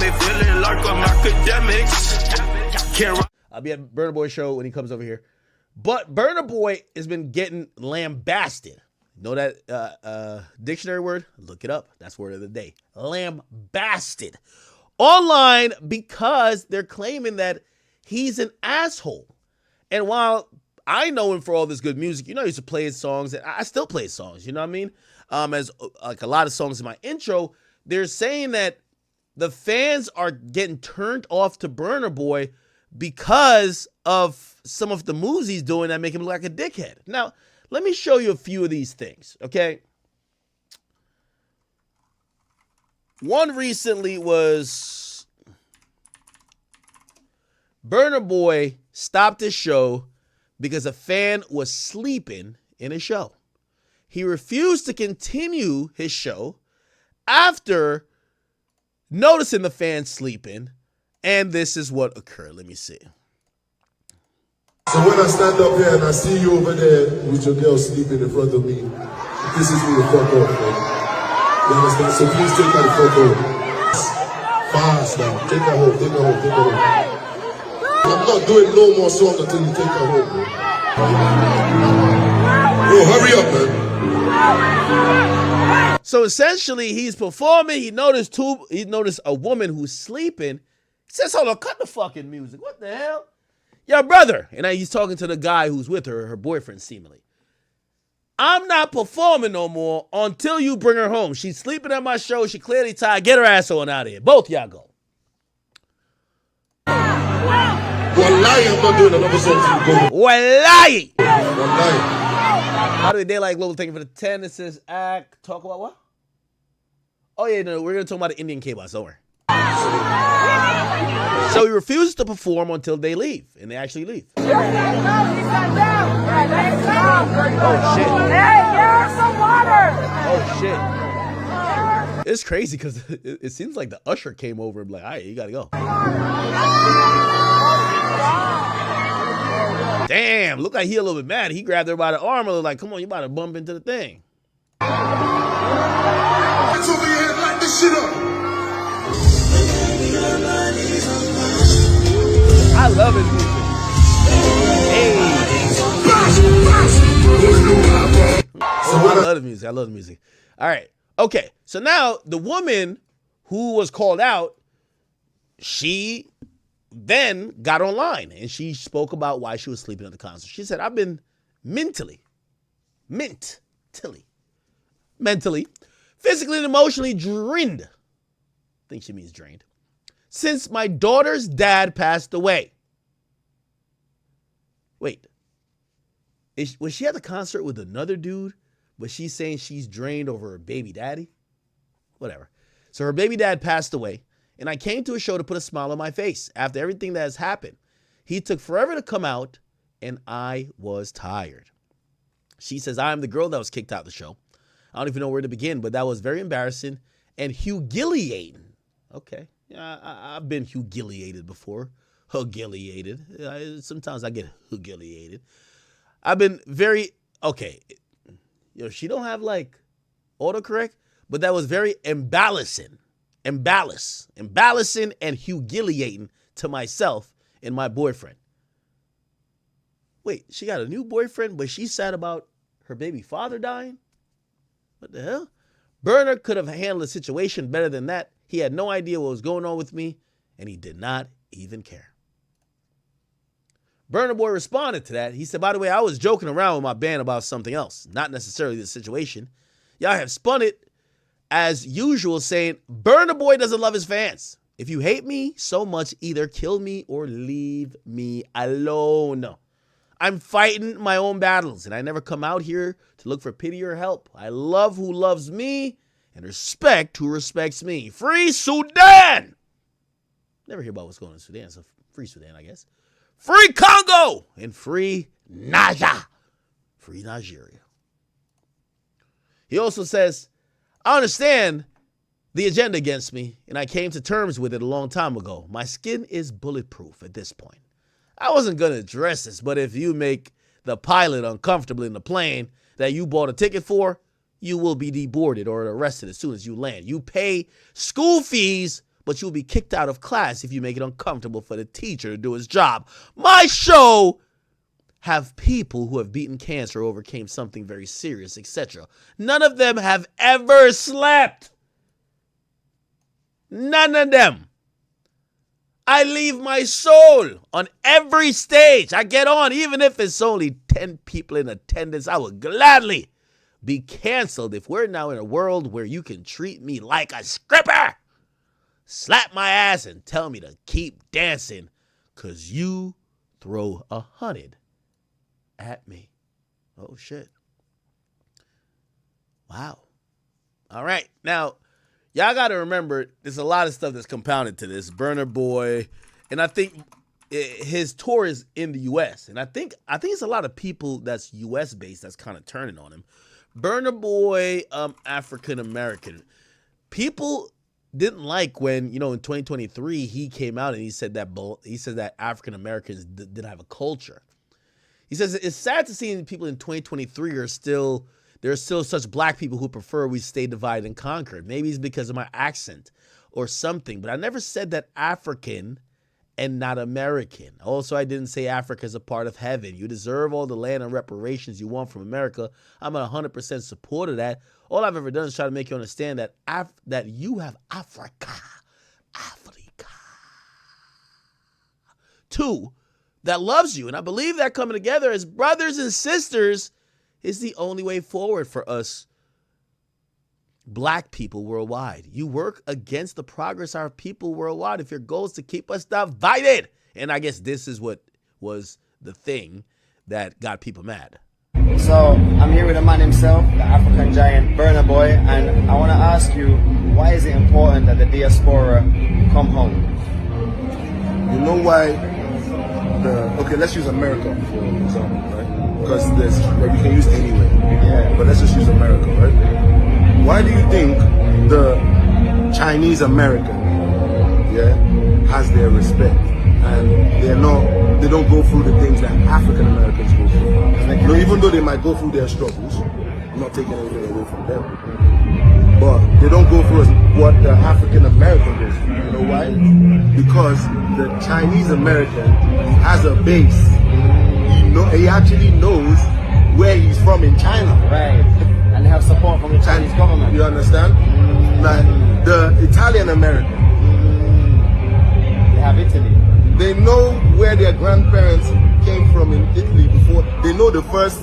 me feeling like I'm academics. I'll be at Burna Boy show when he comes over here. But Burna Boy has been getting lambasted. Know that dictionary word? Look it up. That's word of the day. Lambasted. Online because they're claiming that he's an asshole. And while I know him for all this good music, you know, he used to play his songs, and I still play his songs, you know what I mean? As like a lot of songs in my intro, they're saying that the fans are getting turned off to Burna Boy because of some of the moves he's doing that make him look like a dickhead. Now, let me show you a few of these things, okay? One recently was Burna Boy stopped his show because a fan was sleeping in his show. He refused to continue his show after noticing the fan sleeping, and this is what occurred. Let me see. So when I stand up here and I see you over there with your girl sleeping in front of me, this is me the fuck off, man. You understand? So please take her the fuck home. Fast now. Take her home, take her home, take her home. I'm not doing no more songs until you take her home, man. Bro, hurry up, man. So essentially, he's performing. He noticed a woman who's sleeping. He says, hold on, cut the fucking music. What the hell? Yo, brother. And he's talking to the guy who's with her boyfriend, seemingly. I'm not performing no more until you bring her home. She's sleeping at my show. She clearly tired. Get her ass on out of here. Both y'all go. Wallahi, I'm not doing another song till you go home. Wallahi. Wallahi. By the way, Daylight Global, thank you for the 10. It says, talk about what? Oh, yeah, no, we're going to talk about the Indian K-Boss. Don't worry. So he refuses to perform until they leave, and they actually leave. Oh, shit. Hey, give her some water. Oh, shit. It's crazy because it seems like the usher came over and be like, all right, you got to go. Damn, look like he a little bit mad. He grabbed her by the arm and was like, come on, you about to bump into the thing. It's over here and light this shit up. I love his music. Hey. I love the music. I love the music. All right. Okay. So now the woman who was called out, she then got online and she spoke about why she was sleeping at the concert. She said, I've been mentally, physically and emotionally drained. I think she means drained. Since my daughter's dad passed away. Wait. Was she at the concert with another dude, but she's saying she's drained over her baby daddy? Whatever. So her baby dad passed away, and I came to a show to put a smile on my face after everything that has happened. He took forever to come out, and I was tired. She says, I'm the girl that was kicked out of the show. I don't even know where to begin, but that was very embarrassing and humiliating. Okay. Yeah, I've been humiliated before. Humiliated. Sometimes I get humiliated. I've been very, okay. You know, she don't have like autocorrect, but that was very embarrassing and humiliating to myself and my boyfriend. Wait, she got a new boyfriend, but she's sad about her baby father dying? What the hell? Burna could have handled the situation better than that. He had no idea what was going on with me, and he did not even care. Burna Boy responded to that. He said, by the way, I was joking around with my band about something else, not necessarily the situation. Y'all have spun it as usual, saying, Burna Boy doesn't love his fans. If you hate me so much, either kill me or leave me alone. I'm fighting my own battles, and I never come out here to look for pity or help. I love who loves me and respect who respects me. Free Sudan! Never hear about what's going on in Sudan, so free Sudan, I guess. Free Congo! And free Niger. Free Nigeria. He also says, I understand the agenda against me, and I came to terms with it a long time ago. My skin is bulletproof at this point. I wasn't going to address this, but if you make the pilot uncomfortable in the plane that you bought a ticket for, you will be deboarded or arrested as soon as you land. You pay school fees but you'll be kicked out of class if you make it uncomfortable for the teacher to do his job. My show have people who have beaten cancer, overcame something very serious, etc. None of them have ever slept. None of them. I leave my soul on every stage I get on, even if it's only 10 people in attendance. I would gladly be canceled if we're now in a world where you can treat me like a stripper. Slap my ass and tell me to keep dancing because you throw 100 at me. Oh, shit. Wow. All right. Now, y'all got to remember, there's a lot of stuff that's compounded to this. Burna Boy, and I think his tour is in the U.S., and I think it's a lot of people that's U.S.-based that's kind of turning on him. Burna Boy, African-American. People didn't like when, in 2023, he came out and he said that African-Americans didn't have a culture. He says it's sad to see people in 2023 there's still such black people who prefer we stay divided and conquered. Maybe it's because of my accent or something, but I never said that African and not American. Also, I didn't say Africa is a part of heaven. You deserve all the land and reparations you want from America. I'm 100% support of that. All I've ever done is try to make you understand that that you have Africa. Two, that loves you. And I believe that coming together as brothers and sisters is the only way forward for us black people worldwide. You work against the progress of our people worldwide if your goal is to keep us divided. And I guess this is what was the thing that got people mad. So I'm here with a man himself, the African giant Burna Boy, and I want to ask you, why is it important that the diaspora come home? You know why? Okay, let's use America for example, right? Because you can use anywhere. Yeah. But let's just use America, right? Why do you think the Chinese American, has their respect, and they don't go through the things that African Americans go through? Even though they might go through their struggles, I'm not taking anything away from them, but they don't go through what the African American goes through. You know why? Because the Chinese American has a base. He actually knows where he's from in China. Right. And they have support from the Chinese government. You understand? Like the Italian American. They have Italy. They know where their grandparents came from in Italy before. They know the first.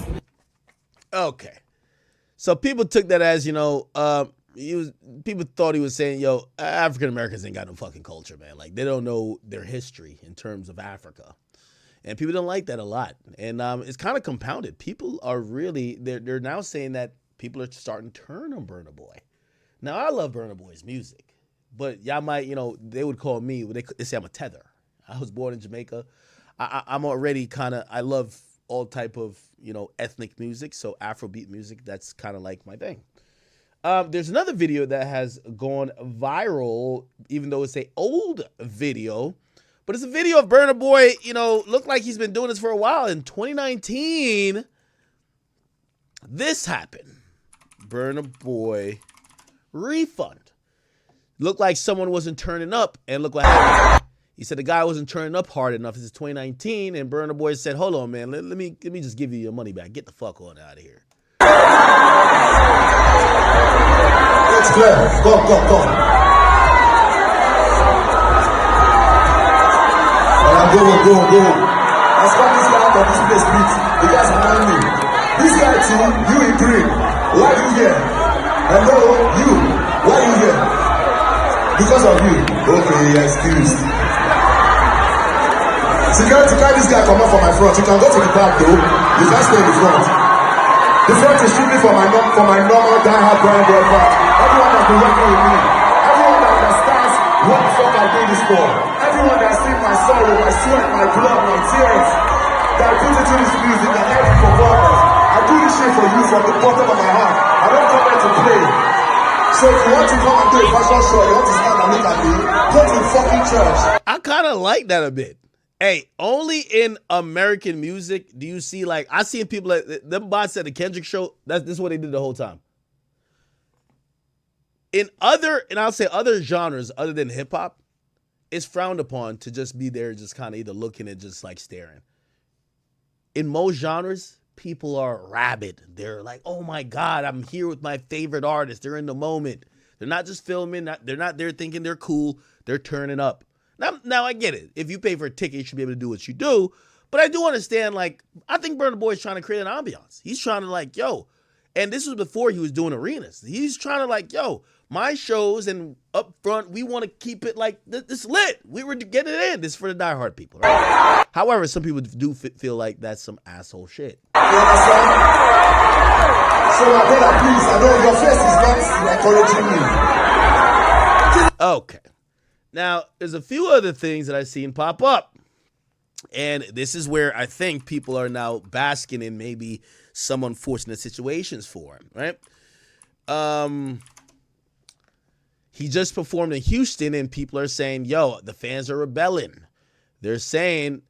Okay. So people took that as, people thought he was saying, African Americans ain't got no fucking culture, man. Like, they don't know their history in terms of Africa. And people don't like that a lot. And it's kind of compounded. People are really, they're now saying that people are starting to turn on Burna Boy. Now, I love Burna Boy's music. But y'all might, they would call me, they say I'm a tether. I was born in Jamaica. I'm already I love all type of, ethnic music. So Afrobeat music, that's kind of like my thing. There's another video that has gone viral, even though it's an old video. But it's a video of Burna Boy, looked like he's been doing this for a while. In 2019, this happened. Burna Boy refund. Looked like someone wasn't turning up, and look what happened. He said the guy wasn't turning up hard enough. This is 2019, and Burna Boy said, hold on, man, let me just give you your money back. Get the fuck on out of here. It's clear. Go. Go. Let's cut this guy out of this place, please. You guys are telling me. This guy too, you in green. Why are you here? Hello, you. Why are you here? Because of you. Okay, you're excused. Security, carry this guy come up from my front. You can go to the back though. You can't stay in the front. The front is strictly for my normal die-hard Burna Boy part. Everyone that's been working with me. Everyone that understands what the fuck I did this for. Everyone that's seen my sorrow, my sweat, my blood, my tears, that I put into this music and every performance. I do this shit for you from the bottom of my heart. I don't come here to play. So if you want to come and do a fashion show, you want to stand and look at me, go to the fucking church. I kind of like that a bit. Hey, only in American music do you see, I seen people, them bots at the Kendrick show, this is what they did the whole time. and I'll say other genres other than hip hop, it's frowned upon to just be there, just kind of either looking and just like staring. In most genres, people are rabid. They're like, oh my God, I'm here with my favorite artist. They're in the moment. They're not just filming. They're not there thinking they're cool. They're turning up. Now I get it. If you pay for a ticket, you should be able to do what you do. But I do understand, like, I think Burna Boy is trying to create an ambiance. He's trying to like, yo, and this was before he was doing arenas. He's trying to like, yo, my shows and up front, we want to keep it like this lit. We were getting it in. This is for the diehard people, right? However, some people do feel like that's some asshole shit. You understand? So my brother, please, I know your face is not encouraging me. Okay. Now, there's a few other things that I've seen pop up. And this is where I think people are now basking in maybe some unfortunate situations for him, right? He just performed in Houston and people are saying, yo, the fans are rebelling. They're saying,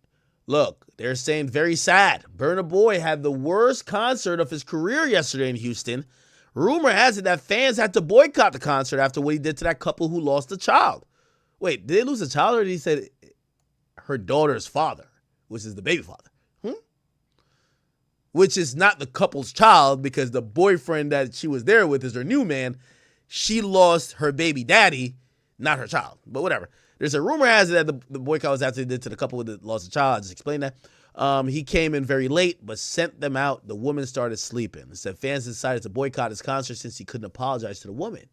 look, they're saying very sad. Burna Boy had the worst concert of his career yesterday in Houston. Rumor has it that fans had to boycott the concert after what he did to that couple who lost a child. Wait, did they lose a child or did he say her daughter's father, which is the baby father? Which is not the couple's child because the boyfriend that she was there with is her new man. She lost her baby daddy, not her child, but whatever. There's a rumor has it that the boycott was after he did to the couple that lost a child. I just explained that. He came in very late, but sent them out. The woman started sleeping. It said fans decided to boycott his concert since he couldn't apologize to the woman.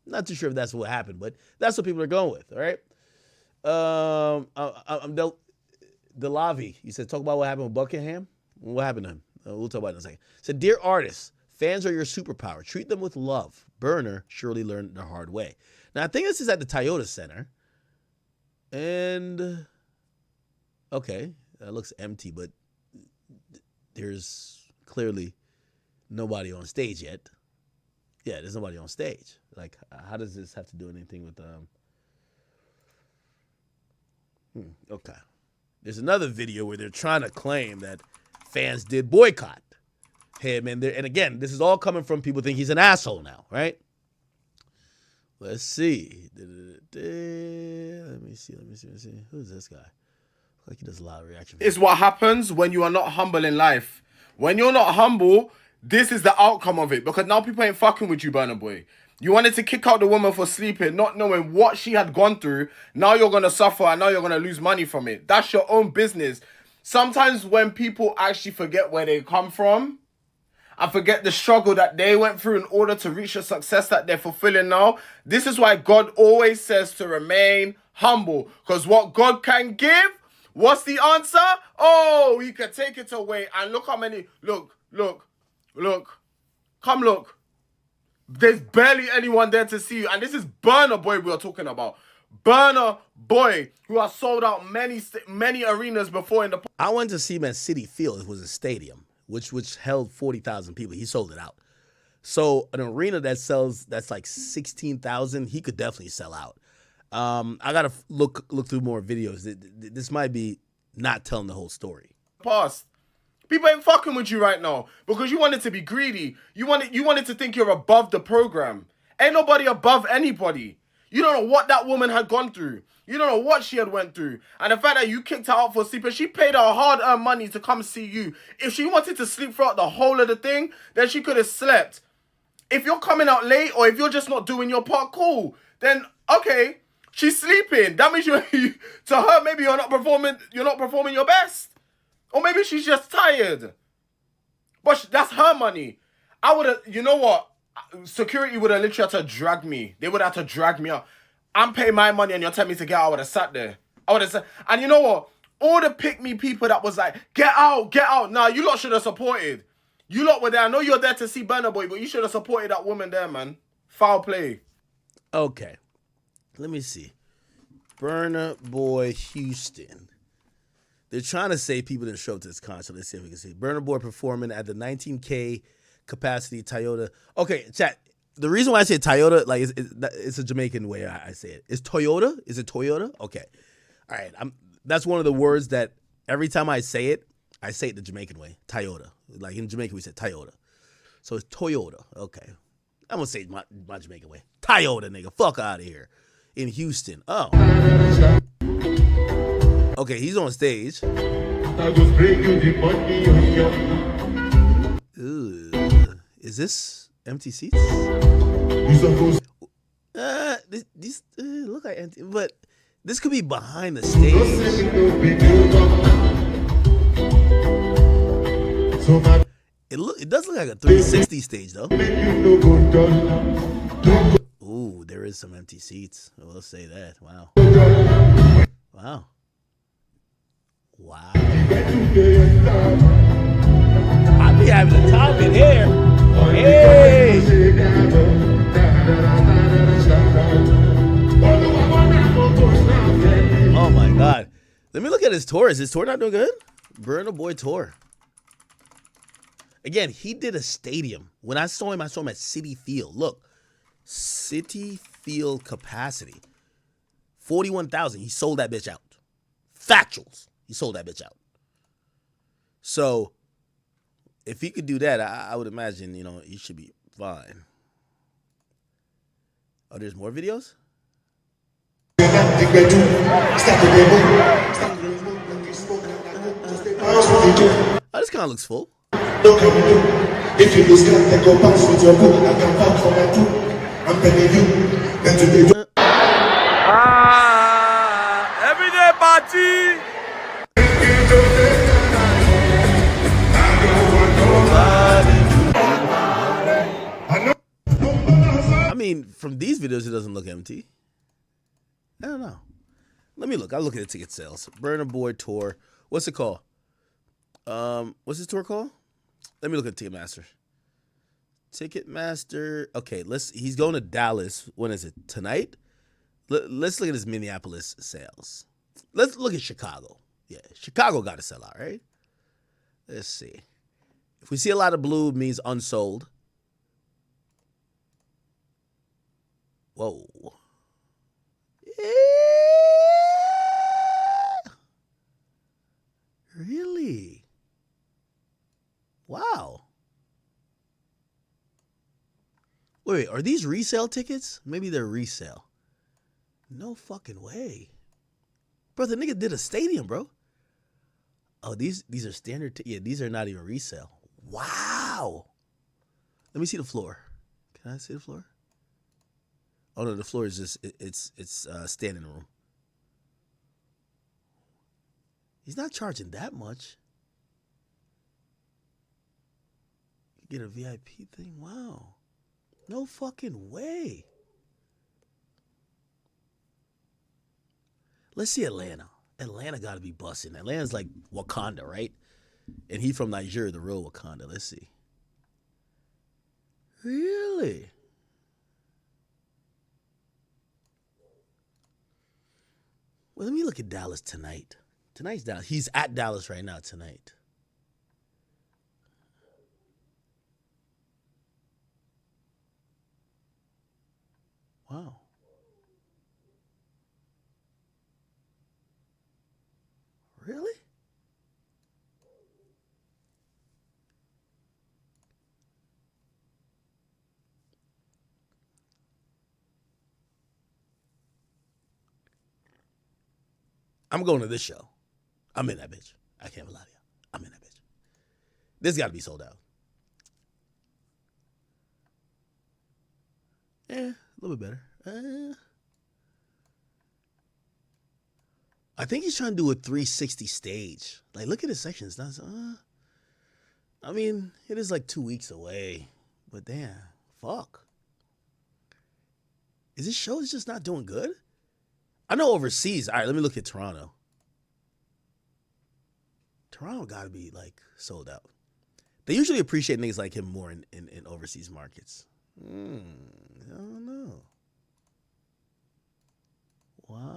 Not too sure if that's what happened, but that's what people are going with, all right? I'm Delavi. You said talk about what happened with Buckingham? What happened to him? We'll talk about it in a second. Said, dear artists, fans are your superpower. Treat them with love. Burner surely learned the hard way. Now, I think this is at the Toyota Center. And, okay, that looks empty, but there's clearly nobody on stage yet. Yeah, there's nobody on stage. Like, how does this have to do anything with, okay. There's another video where they're trying to claim that fans did boycott him. And again, this is all coming from people think he's an asshole now, right? Let's see. Let me see. Who's this guy? Like he does a lot of reaction. It's what happens when you are not humble in life. When you're not humble, this is the outcome of it. Because now people ain't fucking with you, Burna Boy. You wanted to kick out the woman for sleeping, not knowing what she had gone through. Now you're going to suffer and now you're going to lose money from it. That's your own business. Sometimes when people actually forget where they come from and forget the struggle that they went through in order to reach the success that they're fulfilling now, this is why God always says to remain humble. Because what God can give, what's the answer? Oh, he can take it away. And look how many, look. Come look. There's barely anyone there to see you. And this is Burna Boy we are talking about. Burna Boy, who has sold out many arenas before in the... I went to see him at Citi Field. It was a stadium, which held 40,000 people. He sold it out. So an arena that's like 16,000, he could definitely sell out. I got to look through more videos. This might be not telling the whole story. Past. People ain't fucking with you right now because you wanted to be greedy. You wanted to think you're above the program. Ain't nobody above anybody. You don't know what that woman had gone through. You don't know what she had went through. And the fact that you kicked her out for sleeping, she paid her hard-earned money to come see you. If she wanted to sleep throughout the whole of the thing, then she could have slept. If you're coming out late or if you're just not doing your part, cool. Then, okay, she's sleeping. That means to her, maybe you're not performing your best. Or maybe she's just tired. But that's her money. I would have, you know what? Security would have literally had to drag me. They would have to drag me out. I'm paying my money and you're telling me to get out. I would have sat there. I would have said, and you know what? All the pick-me people that was like, get out. Nah, you lot should have supported. You lot were there. I know you're there to see Burna Boy, but you should have supported that woman there, man. Foul play. Okay. Let me see. Burna Boy Houston. They're trying to say people didn't show up to this concert. Let's see if we can see. Burna Boy performing at the 19K capacity Toyota. Okay, chat. The reason why I say Toyota, like, it's a Jamaican way I say it. It's Toyota? Is it Toyota? Okay. All right. That's one of the words that every time I say it the Jamaican way. Toyota. Like in Jamaica, we say Toyota. So it's Toyota. Okay. I'm gonna say my Jamaican way. Toyota, nigga. Fuck out of here. In Houston. Oh. Okay, he's on stage. Ooh. Is this empty seats? These look like empty, but this could be behind the stage. It does look like a 360 stage though. Ooh, there is some empty seats. We'll say that. Wow. Wow. Wow. I be having a time in here. Hey. Oh my God. Let me look at his tour. Is his tour not doing good? Burna Boy tour. Again, he did a stadium. When I saw him at Citi Field. Look, Citi Field capacity. 41,000. He sold that bitch out. Factuals. He sold that bitch out. So, if he could do that, I would imagine, you know, he should be fine. Oh, there's more videos? Oh, this kind of looks full. If you lose count, then go bounce with your book. I can vouch for my two. I'm telling you, then today. Everyday party. I mean, from these videos, it doesn't look empty. I don't know. Let me look. I'll look at the ticket sales. Burna Boy tour. What's it called? What's this tour called? Let me look at Ticketmaster. Ticketmaster. Okay, he's going to Dallas. When is it? Tonight? Let's look at his Minneapolis sales. Let's look at Chicago. Yeah, Chicago got to sell out, right? Let's see. If we see a lot of blue, it means unsold. Whoa. Yeah. Really? Wow. Wait, are these resale tickets? Maybe they're resale. No fucking way. Bro, the nigga did a stadium, bro. Oh, these are standard. Yeah, these are not even resale. Wow. Let me see the floor. Can I see the floor? Oh no, the floor is just it's standing room. He's not charging that much. You get a VIP thing. Wow. No fucking way. Let's see Atlanta. Atlanta got to be busting. Atlanta's like Wakanda, right? And he from Nigeria, the real Wakanda. Let's see. Really? Well, let me look at Dallas tonight. Tonight's Dallas. He's at Dallas right now tonight. Wow. Really? I'm going to this show. I'm in that bitch. I can't lie to you. I'm in that bitch. This got to be sold out. Yeah, a little bit better. I think he's trying to do a 360 stage. Like, look at his section. It's not. I mean, it is like 2 weeks away. But damn, fuck. Is this show just not doing good? I know overseas. All right, let me look at Toronto. Toronto got to be like sold out. They usually appreciate niggas like him more in overseas markets. I don't know. Wow.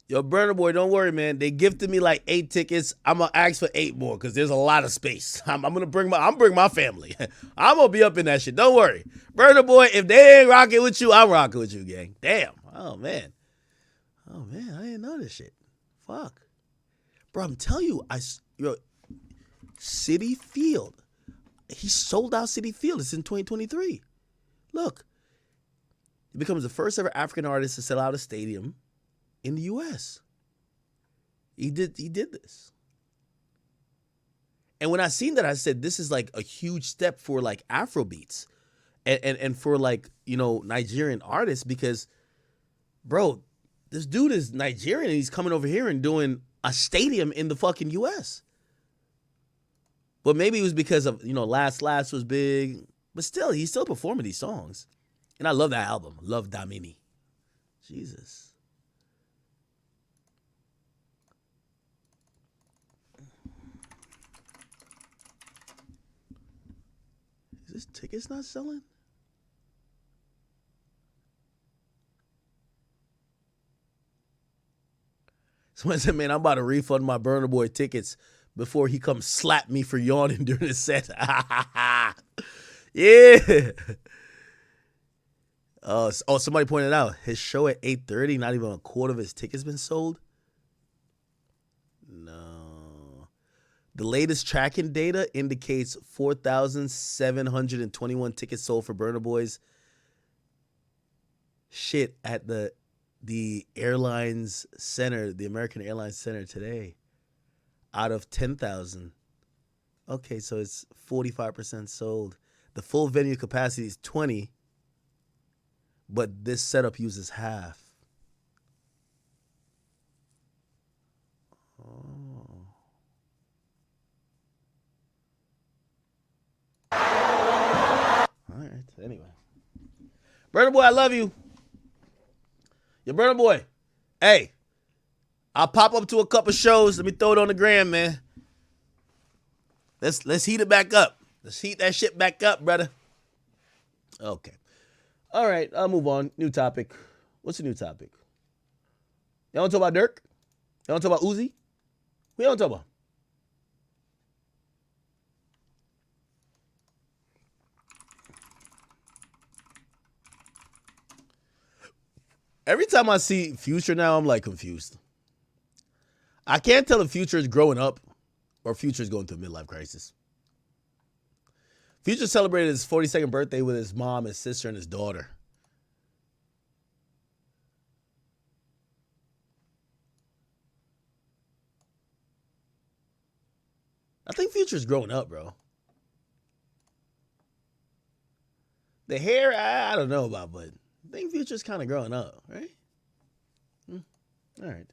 Yo, Burna Boy, don't worry, man. They gifted me like 8 tickets. I'm gonna ask for 8 more because there's a lot of space. I'm gonna bring my family. I'm gonna be up in that shit. Don't worry, Burna Boy. If they ain't rocking with you, I'm rocking with you, gang. Damn. Oh man. I didn't know this shit. Fuck. Bro, I'm telling you, Citi Field. He sold out Citi Field. It's in 2023. Look. He becomes the first ever African artist to sell out a stadium in the U.S. He did this. And when I seen that, I said, this is like a huge step for like Afrobeats and for like, you know, Nigerian artists because, bro, this dude is Nigerian and he's coming over here and doing a stadium in the fucking U.S. But maybe it was because of, you know, Last was big. But still, he's still performing these songs. And I love that album. Love Damini. Jesus. Is this tickets not selling? Someone said, man, I'm about to refund my Burna Boy tickets before he comes slap me for yawning during the set. Yeah. Somebody pointed out his show at 8:30, not even a quarter of his tickets been sold. No. The latest tracking data indicates 4,721 tickets sold for Burna Boy's shit at the airlines center, the American Airlines Center today, out of 10,000. Okay, so it's 45% sold. The full venue capacity is 20, but this setup uses half. Oh. All right, anyway. Burna Boy, I love you. Yo, Burna Boy, hey, I'll pop up to a couple shows. Let me throw it on the gram, man. Let's heat it back up. Let's heat that shit back up, brother. Okay. All right, I'll move on. New topic. What's the new topic? Y'all want to talk about Dirk? Y'all want to talk about Uzi? Who y'all want to talk about? Every time I see Future now, I'm like confused. I can't tell if Future is growing up or Future is going through a midlife crisis. Future celebrated his 42nd birthday with his mom, his sister, and his daughter. I think Future's growing up, bro. The hair, I don't know about, but I think Future's kind of growing up, right? All right.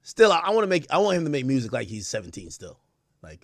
Still, I want him to make music like he's 17 still. Like